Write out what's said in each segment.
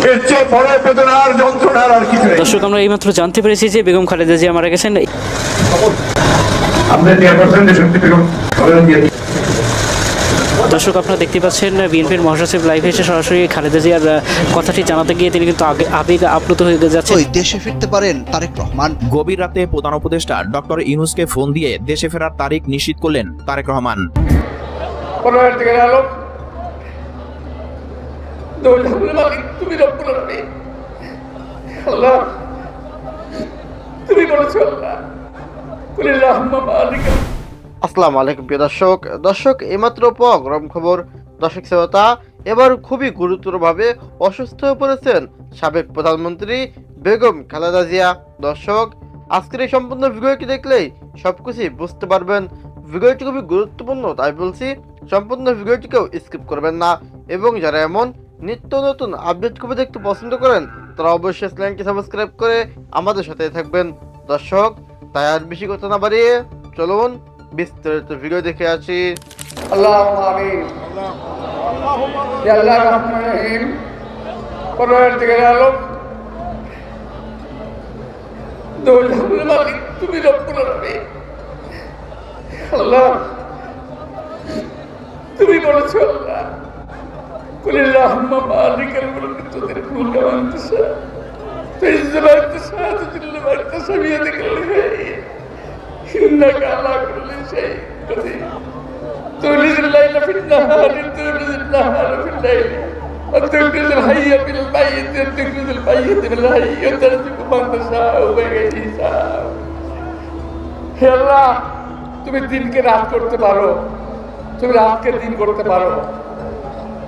এর চেয়ে বড় বেদনার যন্ত্রণার আর কিছু নেই। দর্শক, আমরা এইমাত্র জানতে পেরেছি যে বেগম খালেদা জিয়া মারা গেছেন। দর্শক, আপনারা দেখতে পাচ্ছেন বিএনপির মহাসচিব লাইভে এসে সরাসরি খালেদা জিয়ার কথাটি জানাতে গিয়ে তিনি কিন্তু আবেগে আপ্লুত হয়ে যাচ্ছেন। দেশে ফিরতে পারেন তারেক রহমান। গভীর রাতে প্রধান উপদেষ্টা ডক্টর ইউনূসকে ফোন দিয়ে দেশে ফেরার তারিখ নিশ্চিত করলেন তারেক রহমান। আসসালামু আলাইকুম প্রিয় দর্শক এইমাত্র গরম খবর। দর্শক শ্রোতা, এবার খুবই গুরুতরভাবে অসুস্থ হয়ে পড়েছেন সাবেক প্রধানমন্ত্রী বেগম খালেদা জিয়া। দর্শক, আজকের এই সম্পূর্ণ ভিডিওটি দেখলেই সবকিছু বুঝতে পারবেন। ভিডিওটি খুবই গুরুত্বপূর্ণ, তাই বলছি সম্পূর্ণ ভিডিওটিকেও স্কিপ করবেন না। এবং যারা এমন নিত্য নতুন আপডেট খবর দেখতে পছন্দ করেন তারা অবশ্যই চ্যানেলটি সাবস্ক্রাইব করে আমাদের সাথে থাকবেন। দর্শক, তাই আর বেশি কথা না বাড়িয়ে চলুন বিস্তারিত ভিডিও দেখে আসি। আল্লাহুম্মা আমিন। ইয়া আল্লাহর রহমানির রহিম, পরওয়ারদিগার আলম, দোল জাহানের মালিক তুমি রব্বুল আলামিন। আল্লাহ, তুমি বলেছো আল্লাহ, কুলিল্লাহুম্মা মালিকাল মুলকি তুতিল মুলকা মান তাশা তুইজ্জু মান তাশা তুযিল্লু মান তাশা বিয়াদিকাল খায়র ইন্নাকা আলা কুল্লি শাইইন কাদির। تولج الليل في النهار تولج النهار في الليل وتخرج الحي من الميت وتخرج الميت من الحي وترزق من تشاء بغير حساب। হে আল্লাহ, তুমি দিনকে রাত করতে পারো, তুমি রাতকে দিন করতে পারো।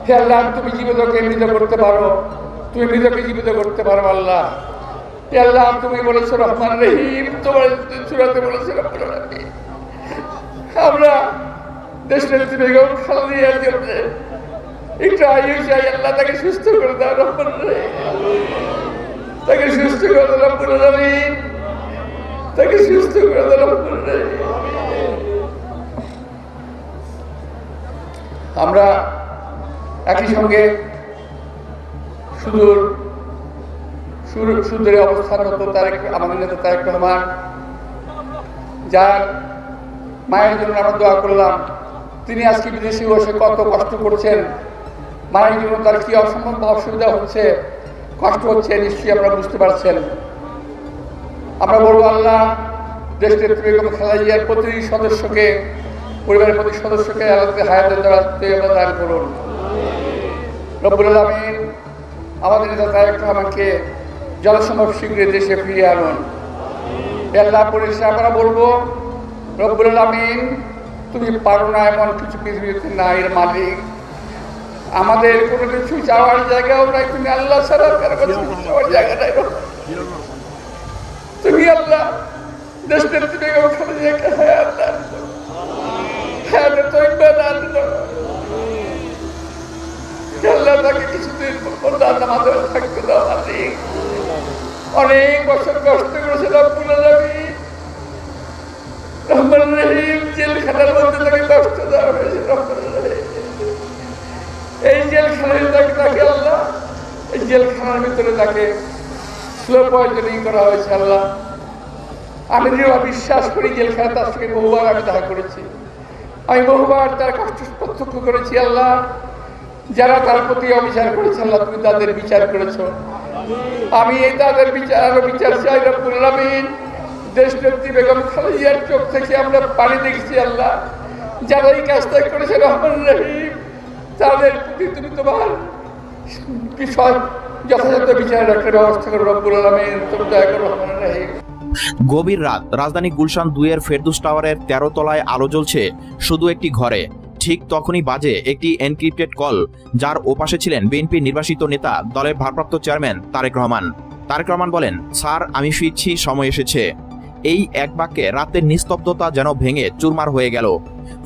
হে আল্লাহ, তুমি জীবিতকে মৃত করতে পারো, তুমি মৃতকে জীবিত করতে পারো। আল্লাহ, হে আল্লাহ, তুমি বলেছো রহমান রহিম, তোমার সূরাতে বলেছো রব্বুল আলামিন। আমরা দেশনেত্রী বেগম খালেদা জিয়ার জন্য একটু আয়ু চাই। আল্লাহ, তাকে সুস্থ করে দাও রহমান রহিম, তাকে সুস্থ করে দাও রব্বুল আলামিন, তাকে সুস্থ করে দাও রব্বুল আলামিন। আমরা একই সঙ্গে সুদূরে অবস্থানরত আমাদের নেতা তারেক রহমান, যার মায়ের জন্য আমরা দোয়া করলাম। তিনি আজকে বিদেশে বসে কত কষ্ট করছেন, মায়ের জন্য তার কি অসম্ভব অসুবিধা হচ্ছে, কষ্ট হচ্ছে, নিশ্চয়ই আপনারা বুঝতে পারছেন। আমরা বলবো আল্লাহ, দেশনেত্রী বেগম খালেদা জিয়ার প্রতিটি সদস্যকে, পরিবারের প্রতি সদস্যকে আল্লাহ হায়াতের দ্বারা দান করুন রব্বুল আলামিন। আমাদের নেতা তারেক রহমানকে যথাসম্ভব শীঘ্রই দেশে ফিরিয়ে আনুন। আল্লাহ, পরিশেষে আমরা বলবো রব্বুল আলামিন, তুমি পারো না এমন কিছু পৃথিবীতে নাই এর মালিক। আমাদের কোনো কিছু যাওয়ার জায়গাও নাই, তুমি আল্লাহ ছাড়া কারো কাছে যাওয়ার জায়গা নাই। তুমি আল্লাহ দেশনেত্রী বেগম খালেদা জিয়াকে হায়াত দান করো, হায়াতে তয়্যিবা দান করো। আল্লাহ, তাকে কিছুদিন পর্যন্ত আমাদের থাকতে দাও মালিক। অনেক বছর কষ্ট করেছে রব্বুল আলামিন, রহমান রহিম। জেলখানার মধ্যে তাকে কষ্ট দেওয়া হয়েছে রহমান রহিম। এই জেলখানায় তাকে আল্লাহ, এই জেলখানার ভিতরে তাকে স্লো পয়জনিং করা হয়েছে। আল্লাহ, আমি দৃঢ় বিশ্বাস করি জেলখানা তার সঙ্গে বহুবার আমি দেখা করেছি, আমি বহুবার তার কষ্ট প্রত্যক্ষ করেছি। আল্লাহ, যারা তার প্রতি অবিচার করেছে আল্লাহ, তুমি তাদের বিচার করেছো। আমি এই তাদের বিচার চাই রব্বুল আলামিন। দেশনেত্রী বেগম খালেদা জিয়ার চোখ থেকে আমরা পানি দেখছি আল্লাহ, যারা এই কাজটা করেছে রহমান রহিম, তাদের প্রতি তুমি তোমার যথাযথ বিচার রাখার ব্যবস্থা করো রব্বুল আলামিন, তুমি দয়া করো রহমান রহিম। গভীর রাত, রাজধানী গুলশান 2-এর ফেরদৌস টাওয়ারের 13 তলায় আলো জ্বলছে শুধু একটি ঘরে। ঠিক তখনই বাজে একটি এনক্রিপ্টেড কল, যার ওপাশে ছিলেন বিএনপির নির্বাচিত নেতা, দলের ভারপ্রাপ্ত চেয়ারম্যান তারেক রহমান। তারেক রহমান বলেন, স্যার, আমি ফিরছি, সময় এসেছে। এই এক বাক্যে রাতের নিস্তব্ধতা যেন ভেঙে চুরমার হয়ে গেল।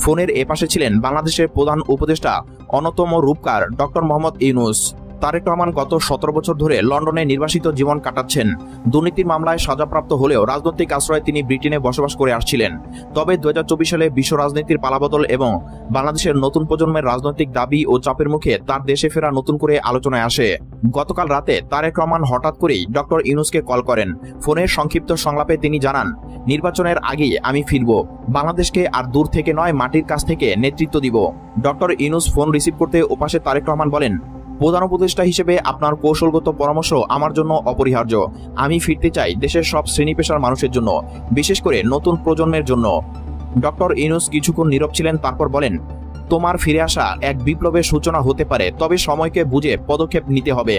ফোনের এপাশে ছিলেন বাংলাদেশের প্রধান উপদেষ্টা, অন্যতম রূপকার ডক্টর মোহাম্মদ ইউনূস। তারেক রহমান গত 17 বছর ধরে লন্ডনে নির্বাসিত জীবন কাটাচ্ছেন। দুর্নীতির মামলায় সাজাপ্রাপ্ত হলেও রাজনৈতিক আশ্রয়ে তিনি ব্রিটেনে বসবাস করে আসছিলেন। তবে 2024 সালে বিশ্ব রাজনীতির পালাবদল এবং বাংলাদেশের নতুন প্রজন্মের রাজনৈতিক দাবি ও চাপের মুখে তার দেশে ফেরা নতুন করে আলোচনায় আসে। গতকাল রাতে তারেক রহমান হঠাৎ করেই ডক্টর ইউনূসকে কল করেন। ফোনের সংক্ষিপ্ত সংলাপে তিনি জানান, নির্বাচনের আগেই আমি ফিরব, বাংলাদেশকে আর দূর থেকে নয় মাটির কাছ থেকে নেতৃত্ব দিব। ডক্টর ইউনূস ফোন রিসিভ করতে ওপাশে তারেক রহমান বলেন, প্রধান উপদেষ্টা হিসেবে আপনার কৌশলগত পরামর্শ আমার জন্য অপরিহার্য। আমি ফিরতে চাই দেশের সব শ্রেণী পেশার মানুষের জন্য, বিশেষ করে নতুন প্রজন্মের জন্য। ডক্টর ইউনূস কিছুক্ষণ নীরব ছিলেন, তারপর বলেন, তোমার ফিরে আসা এক বিপ্লবের সূচনা হতে পারে, তবে সময়কে বুঝে পদক্ষেপ নিতে হবে।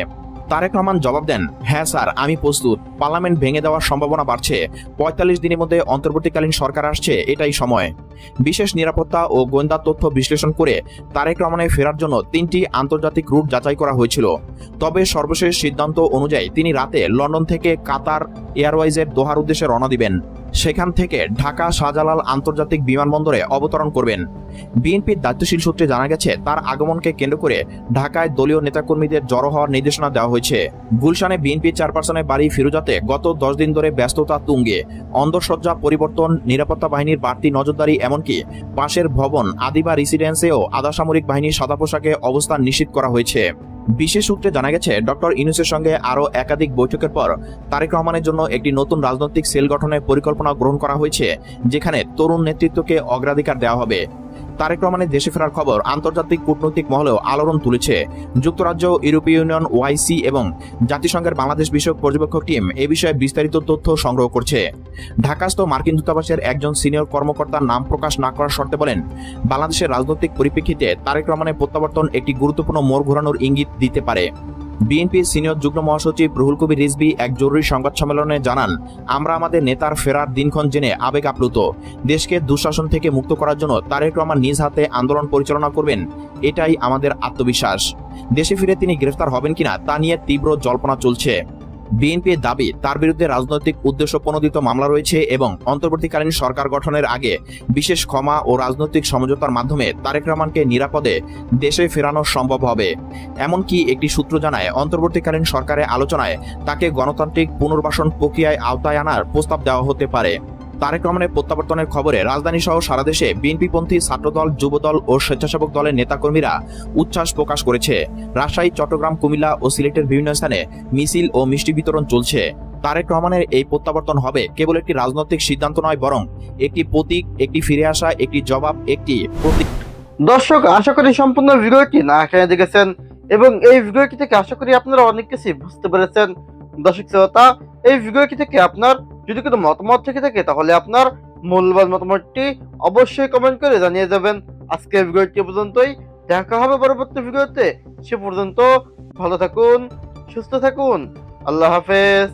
তারেক রহমান জবাব দেন, হ্যাঁ স্যার, আমি প্রস্তুত। পার্লামেন্ট ভেঙে দেওয়ার সম্ভাবনা বাড়ছে, 45 দিনের মধ্যে অন্তর্বর্তীকালীন সরকার আসছে, এটাই সময়। বিশেষ নিরাপত্তা ও গোয়েন্দা তথ্য বিশ্লেষণ করে তারেক রহমানের ফেরার জন্য 3টি আন্তর্জাতিক রুট যাচাই করা হয়েছিল। তবে সর্বশেষ সিদ্ধান্ত অনুযায়ী তিনি রাতে লন্ডন থেকে কাতার এয়ারওয়েজের দোহার উদ্দেশ্যে রওনা দিবেন। সেখান থেকে ঢাকা শাহজালাল আন্তর্জাতিক বিমানবন্দরে অবতরণ করবেন। বিএনপির দায়িত্বশীল সূত্রে জানা গেছে, তার আগমনকে কেন্দ্র করে ঢাকায় দলীয় নেতাকর্মীদের জড়ো হওয়ার নির্দেশনা দেওয়া হয়েছে। গুলশানে বিএনপি চেয়ারপারসনের বাড়ি ফিরোজাতে গত 10 দিন ধরে ব্যস্ততা তুঙ্গে। অন্দরসজ্জা পরিবর্তন, নিরাপত্তা বাহিনীর বাড়তি নজরদারি, এমনকি পাশের ভবন আদিবা রেসিডেন্সেও আধা সামরিক বাহিনীর সাদা পোশাকে অবস্থান নিশ্চিত করা হয়েছে। বিশেষ সূত্রে জানা গেছে, ডক্টর ইউনূসের সঙ্গে আরও একাধিক বৈঠকের পর তারেক রহমানের জন্য একটি নতুন রাজনৈতিক সেল গঠনের পরিকল্পনা গ্রহণ করা হয়েছে, যেখানে তরুণ নেতৃত্বকে অগ্রাধিকার দেওয়া হবে। তারেক রহমানের দেশে ফেরার খবর আন্তর্জাতিক কূটনৈতিক মহলেও আলোড়ন তুলেছে। যুক্তরাজ্য, ইউরোপীয় ইউনিয়ন, ওআইসি এবং জাতিসংঘের বাংলাদেশ বিষয়ক পর্যবেক্ষক টিম এ বিষয়ে বিস্তারিত তথ্য সংগ্রহ করছে। ঢাকাস্থ মার্কিন দূতাবাসের একজন সিনিয়র কর্মকর্তার নাম প্রকাশ না করার শর্তে বলেন, বাংলাদেশের রাজনৈতিক পরিপ্রেক্ষিতে তারেক রহমানের প্রত্যাবর্তন একটি গুরুত্বপূর্ণ মোড় ঘোরানোর ইঙ্গিত দিতে পারে। বিএনপির সিনিয়র যুগ্ম মহাসচিব রুহুল কবির রিজভী এক জরুরি সংবাদ সম্মেলনে জানান, আমরা আমাদের নেতার ফেরার দিনক্ষণ জেনে আবেগ আপ্লুত। দেশকে দুঃশাসন থেকে মুক্ত করার জন্য তারেক রহমান নিজ হাতে আন্দোলন পরিচালনা করবেন, এটাই আমাদের আত্মবিশ্বাস। দেশে ফিরে তিনি গ্রেফতার হবেন কিনা তা নিয়ে তীব্র জল্পনা চলছে। বিএনপির দাবি, তার বিরুদ্ধে রাজনৈতিক উদ্দেশ্য প্রণোদিত মামলা রয়েছে এবং অন্তর্বর্তীকালীন সরকার গঠনের আগে বিশেষ ক্ষমা ও রাজনৈতিক সমঝোতার মাধ্যমে তারেক রহমানকে নিরাপদে দেশে ফেরানো সম্ভব হবে। এমনকি একটি সূত্র জানায়, অন্তর্বর্তীকালীন সরকারের আলোচনায় তাকে গণতান্ত্রিক পুনর্বাসন প্রক্রিয়ায় আওতায় আনার প্রস্তাব দেওয়া হতে পারে। তারেক রহমানের প্রত্যাবর্তনের খবরে রাজধানী সহ সারা দেশে বিএনপিপন্থী ছাত্রদল, যুবদল ও স্বেচ্ছাসেবক দলের নেতাকর্মীরা উচ্ছ্বাস প্রকাশ করেছে। রাজশাহী, চট্টগ্রাম, কুমিল্লা ও সিলেটের বিভিন্ন স্থানে মিছিল ও মিষ্টি বিতরণ চলছে। তারেক রহমানের এই প্রত্যাবর্তন হবে কেবল একটি রাজনৈতিক সিদ্ধান্ত নয়, বরং একটি প্রতীক, একটি ফিরে আসা, একটি জবাব, একটি প্রতীক। দর্শক, আশা করি সম্পূর্ণ ভিডিওটি না এখানে দেখেছেন এবং এই ভিডিওটি থেকে আশা করি আপনারা অনেক কিছু বুঝতে পেরেছেন। দর্শক শ্রোতা, এই ভিডিওটি থেকে আপনার যদি কোনো মতামত থেকে থাকে তাহলে আপনার মূল্যবান মতামতটি অবশ্যই কমেন্ট করে জানিয়ে যাবেন। আজকের ভিডিওটি পর্যন্তই, দেখা হবে পরবর্তী ভিডিওতে। সে পর্যন্ত ভালো থাকুন, সুস্থ থাকুন, আল্লাহ হাফেজ।